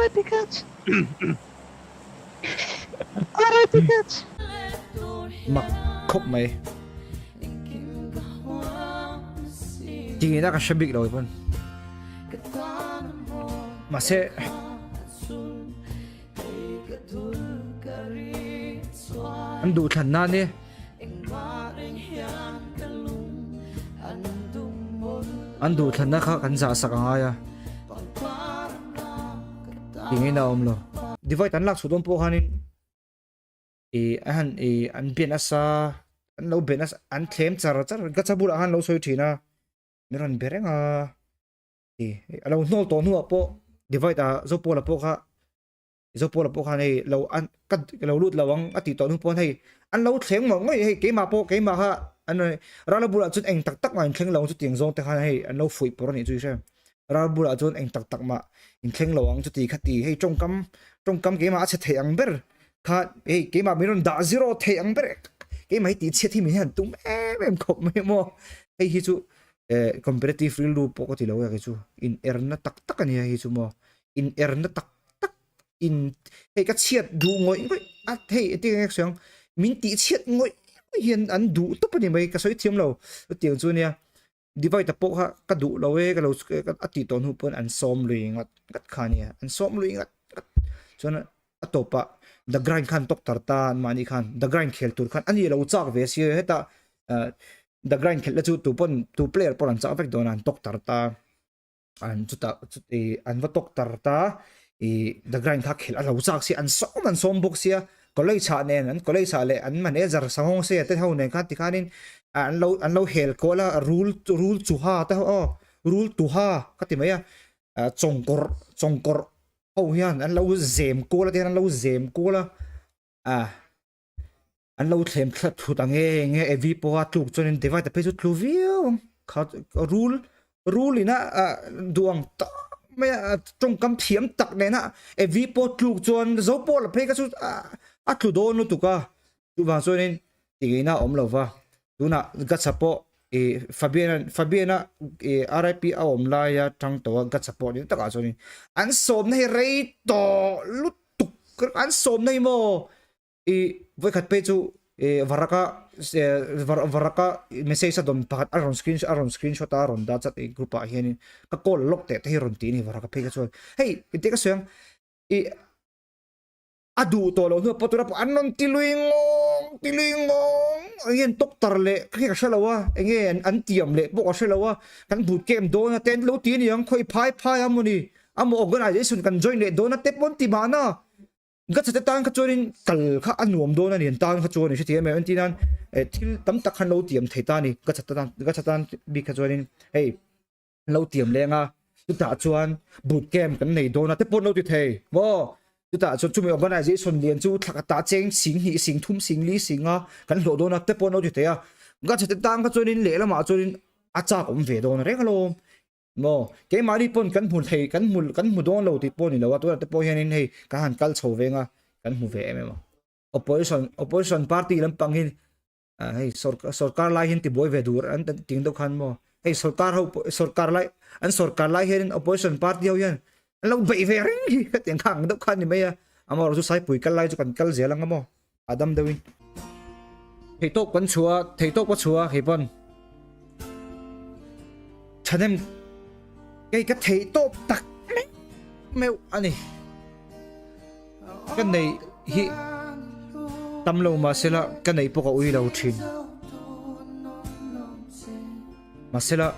R.I.P. Cats. R.I.P. Cats. Mặc khóc mày. Chỉ nghĩ ra cả xe bị rồi vâng. Mà sẽ anh đủ thần nan đi. Anh đủ thần na khác anh giả sắc ngay à. Chỉ nghĩ nào ông lo. Đi vậy anh lạc số đông po hanin. Anh biến asa anh lâu biến asa anh thêm chả gắt sa bula anh lâu soi thina. Meron bereng à. Thì lâu nô to nô po. Đi vậy ta zo po la po kha. Zo po la po kha này lâu anh cắt lâu lút lâu ang ati to nô po này anh lâu thêm mà ngay hay cái mà po cái mà ha anh này ra là bula chút anh tắc tắc mà anh thêm lâu chút tiếng zong te kha này anh lâu phủi po này chui xem ra bula chút anh tắc tắc mà anh thêm lâu ang chút tí khát tí hay trong cam cái mà sẽ thấy ang ber khát hay cái mà mình đã zero thấy ang ber cái mà tí chết thì mình hẳn tung em khóc mấy mo hay hi chú competitive real loop po ko ti lâu cái chú in er na tắc tắc anh hi chú mo in er na tắc in hay cái chết đủ ngồi à hay tiếng nghe xong mình tí chết ngồi hiện anh đủ tốt bên này cái số thiêm lâu tiếng chú nè đi vậy tập bộ ha cái đủ lâu cái lâu cái tí tốn hụt anh xóm lùi ngắt ngắt khăn nè anh xóm lùi ngắt cho nên tổ pa the grind khăn tóc tar ta mani khăn the grind khel tur khăn anh đi lâu chắc về xưa hết ta the grind khel là chú tu player por anh chắc phải đón anh tóc tar ta anh chú ta anh vẫn tóc tar ta the grind khắc khel lâu chắc xí anh xóm bốc xí có lấy trả nên anh có lấy trả lệ anh manager sang hong xe tới hậu này khác thì khanin anh lâu hel có là rule chu ha tới hậu rule tu ha khác thì mấy trồng cor hậu hiền anh lâu dèm cô là thì anh lâu dèm cô là anh lâu thêm khát thu tăng nghe ev po tu cho nên device tập chút lu view khác rule na duang ta mấy trong cam thiểm tắc này na ev po tu cho nên dấu po là phải cái chút tu do no tu ka tu va so nên thì na om lova tu na gat sapo Fabiana RIP om la ya tang to gat sapo ni ta ka so nên an som nei rei to lut tu an som nei mo voi khat pe chu varaka message dom pakat aron screenshot aron da chat group a hian ka call lok te te ron ti ni varaka pe ka so hey te ka so adu to lo nu potura po anon tilingong ngien tok tar le khi ka shalawa ngien an tiam le bo ka shalawa kan boot camp do na ten lo ti ni yang khoi phai amuni amo organization kan join le do na te pon ti mana gat sa tan ka chorin kal kha anuam do na ni tan kha choni shi ti me an ti nan thil tam tak khan lo tiam theita ni gat sa tan bi kha chorin hey lo tiam le nga tu ta chuan boot camp kan nei do na te pon lo ti thei wo ta cho chumi organization lian chu thakata cheng sing hi sing thum sing li singa kan lo do na te pon no ti te ya ga chete tang ka chonin le la ma chonin acha kom ve do na re ka lo mo ke mari pon kan hul thei kan mu do lo ti pon ni lo to te po hian hei ka han kal chho ve nga kan mu ve em ma opposition party lam pangin hei sarkar lai hin ti boy ve dur an ting do khan mo hei sarkar lai hin opposition party ho yan lâu vậy về ring cái tiếng khang đốc khăn thì bây giờ amor rồi sai bụi cắt lại cho cần cắt dễ lắm amor Adam Dawin thầy tốt quá chúa thầy bon cho nên cái thầy tốt tặc mèo anh này cái này hi tâm lâu mà sẽ là cái này bốc ui lâu chín mà sẽ là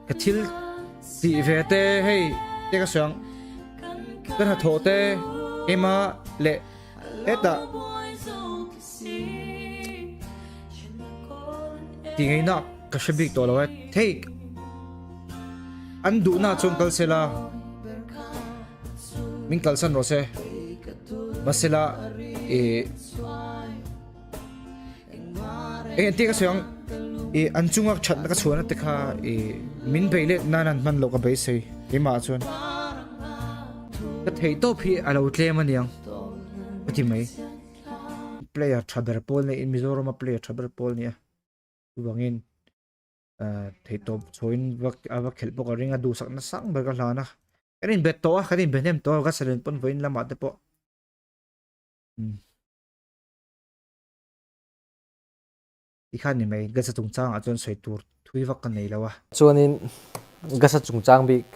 cái thil dị về tê hay tê cái sáng cái hạt thổ tê em à lệ hết đã thì ngay nọ cái sự việc đó là thế anh đủ na chung câu sẽ là mình câu san rồi sẽ mà sẽ là tê cái sáng anh chung ngọc chặt cái chuan te kha min beile nan man lo ka be sei ma chuan cái thei to phi alo tle man yang ati mai player thaber pol ne in Mizoram player thaber pol ne tu bangin thei top choin vak khel po ka ringa du sak na sang ba ka hlana kanin bet to kanin benem to ka salen pon voin lama te po ikhan ni mai ga sa tung chang a chon soi tur thui vak kan nei lawa chuanin gasa chungchang bik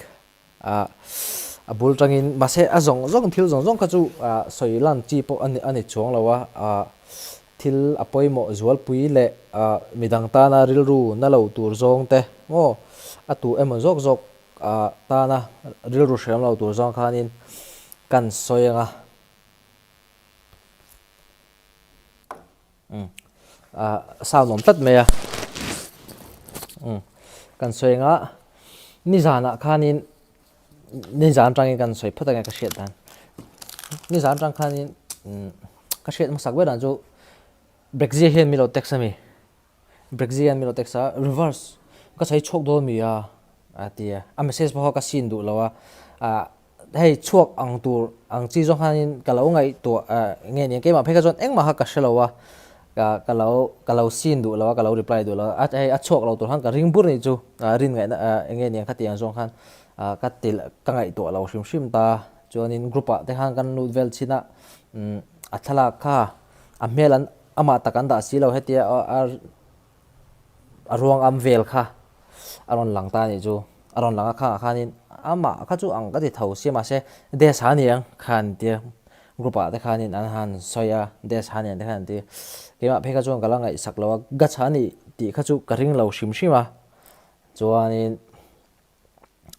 a bul tangin mase a zong zong thil zong zong kha chu soilan chi po ani chuang lawa thil apoimo zual pui le midang ta na ril ru na lo tur zong te ngo atu emon zok zok ta na ril ru shem lo tur zong khanin kan soyanga sao nom tat me ya kan soyanga ni zana khanin ni zan tangin kan soi phatanga ka shet dan ni zan tang khanin ka shet ma sakwe dan chu brexit hen milo texami brexit hen milo texa reverse ka sai chok do mi ya atia a message bo ka sin du lawa hei chuak ang tur ang chi jong khanin kalo ngai to nge ni ke ma pheka jon eng ma ha ka shelawa kalau sin du lawa kalau reply du lawa a chok lo tur han ka ring bur ni chu rin ngai na nge ni khati ang jong khan katil kangai to lo shim ta chuanin grupa te hang kan nu vel china athala kha a melan ama takan da si lo hetia arong am vel kha aron lang ta ni chu aron langa kha khanin ama kha chu ang ka ti thau si ma se de sa ni ang khan ti grupa te khanin an han soya de sa ni te khan ti kema pheka chu kala ngai saklawa ga chani ti kha chu karing lo shim shima chuanin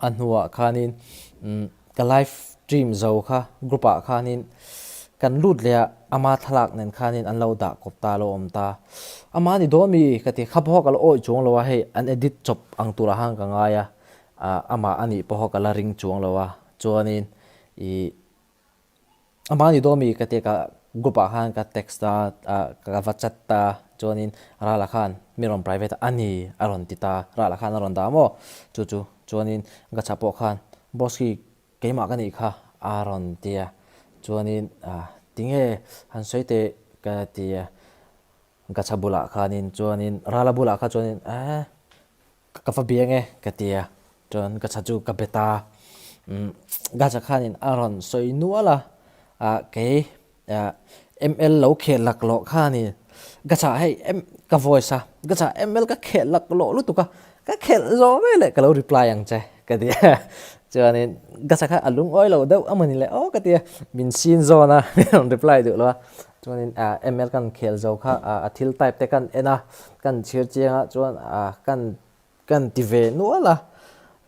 anhuwa khanin ka live stream zo kha grupa khanin kan lut le ama thalak nen khanin an lo da kopta lo omta ama ni domi kati khapo kal oi chung lo wa he an edit chop ang tura hang ka nga ya ama ani poho kala ring chung lo wa chuanin I ama ni domi kati ka grupa khan ka text ta ka whatsapp ta chuanin rala khan miron private ani aron tita rala khan aron da mo chu chu chuanin ga chapo khan boski keima ka ni kha aron tia chuanin tinge han soite ka tia ga chabula khanin chuanin rala bula kha chuanin ka fa bienge ka tia chuan ga chachu ka beta ga cha khanin aron soi nuala ke ml lo khelak lo khani ga cha hei ka voice ga cha ml ka khelak lo lu tu ka khel zo ve le ka lo reply ang che ka tia chuanin ga cha kha alung oi lo deuh amani le o ka tia min sin zo na reply du lo chuanin ml kan khel zo kha athil type te kan ena kan chir chenga chuan kan ti ve nuala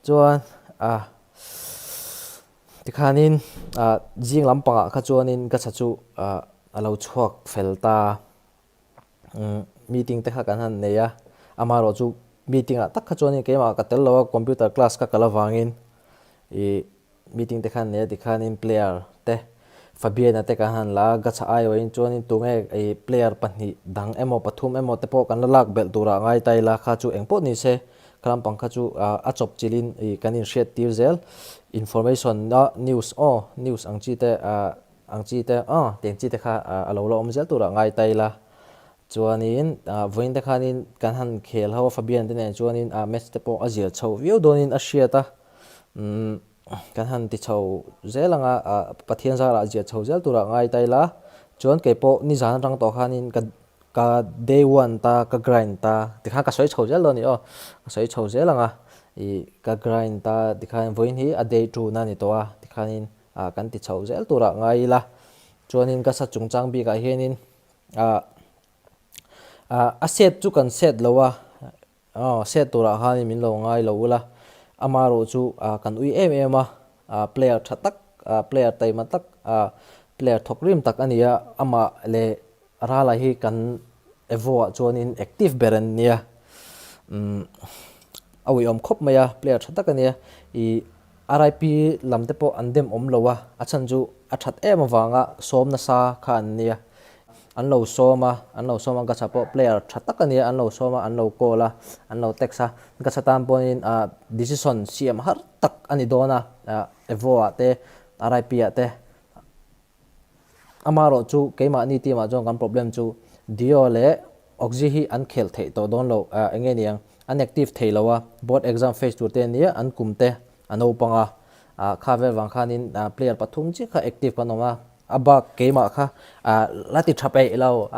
chuan tikhanin jing lampanga kha chuanin ka chachu alo chuak felta meeting te kha kan han neya amaro chu meeting a tak kha chuanin keima ka tel lo computer class ka kala wangin meeting te khan ne tikhanin player te fabiana te ka han la ga cha ai in chuanin tunge player panni dang emo pathum emo te po kan lak bel tura ngai tai la kha chu engpo ni se kalam pang kha chu a chop chilin kanin shet tir zel information na news news ang chi te teng chi te kha alo lo om zel tura ngai tai la chuanin voin te khanin kan han khel ho fabian te ne chuanin match te po azir chho view donin a shiata kan han ti chho zelanga pathian zara azir chho zel tura ngai tai la chuan ke po ni zan rang to khanin ka day one ta ka grind ta ti kha ka soi chho zel lo ni ka soi chho zelanga ka grind ta ti khan voin hi a day two na ni to ti khanin kan ti chho zel tura ngai la chuanin ka sa chungchang bi ka hianin a set chu kan set lowa set tura hani min lo ngai lo la amaro chu kan ui player thatak player taima tak player thokrim tak ania ama le rala hi kan evo chuanin active beren nia awi om khop maya player thatak ania RIP lamte po andem om lowa achan chu athat em awanga somna sa khan nia anlo soma ga chapo player thatak ania anlo soma anlo kola anlo texa ga chatam ponin decision cm har tak ani dona evo ate RIP ate amaro chu keima ni ti ma jong kan problem chu dio le oxy hi an khel thei to don lo enge niang an active thei lawa board exam phase 2 te ni an kumte ano panga khavel wang khanin player pathum chi kha active kanoma aba keima kha lati thapai lo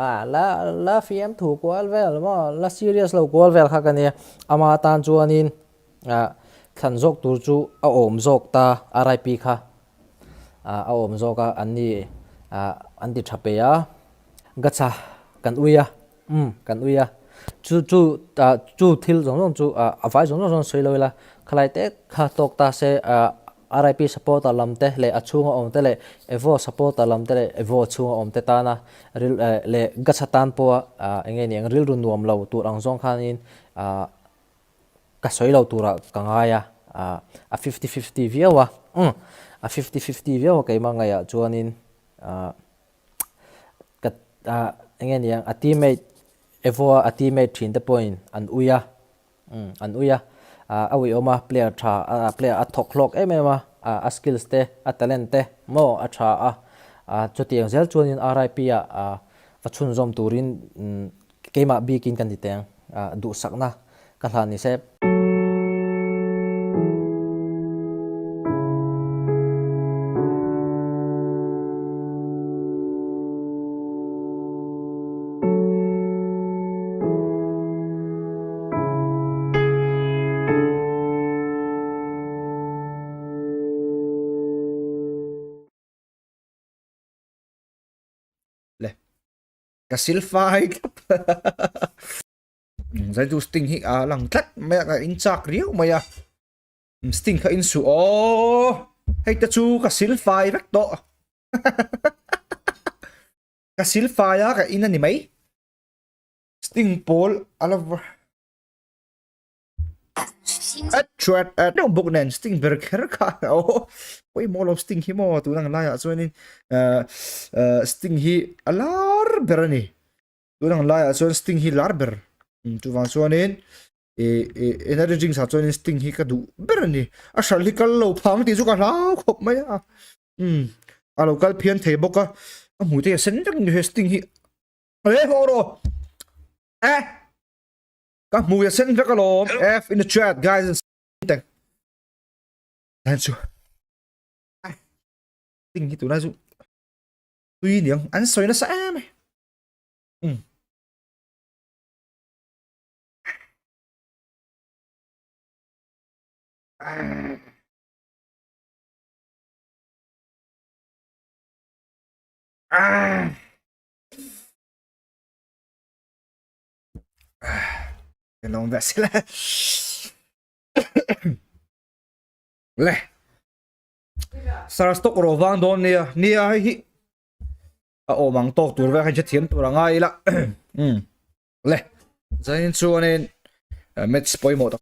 la fm thu kwal vel mo la serious lo kwal vel kha kani ama tan chuanin than jok tur chu a om jok ta rip kha a om zoka anni anti thapeya gacha kan uya kan uya chu thil jong chu avai jong soiloila khalai te kha tok ta se RIP support alamte le achunga omte le evo support alamte le evo chunga omte ta na le gachatan po enge ni ril run nuam lo tur ang jong khanin ka soilo tura kangaya a 50-50 viawa a 50-50 viawa kai mangaya chuanin enge ni a teammate evo a teammate thin the point an uya awi oma player tha player a thok lok emema a skills te a talent te mo a tha chutiang zel chuanin RIP vachun zom turin keima bikin kan diteng du sakna kalani se Kasilfai zai du sting hi lang tlat maya ka in chak riu maya sting kha in su hei ta chu kasilfai vek to kasilfai ka in ani mai sting pol alav atrat no book nen sting berker ka oi mol of sting hi mo tu nang la ya chuanin sting hi alar berani tu nang la ya chuan sting hi lar ber tu wang chuanin energy sa chuanin sting hi ka du berani a shalikal lo phang ti chu ka lau khop mai a local phian thei boka a mu te sen tak ni sting hi ho ro ka mu ya sen tak lo f in the chat guys and thank you sting hi tu na chu tuy niang an soi na sa em cái lòng vẹt xí lẹ Sarastok ro vang don nia hi o mang tok tur ve khan che thiam tur anga ila le zain chuanin match point mo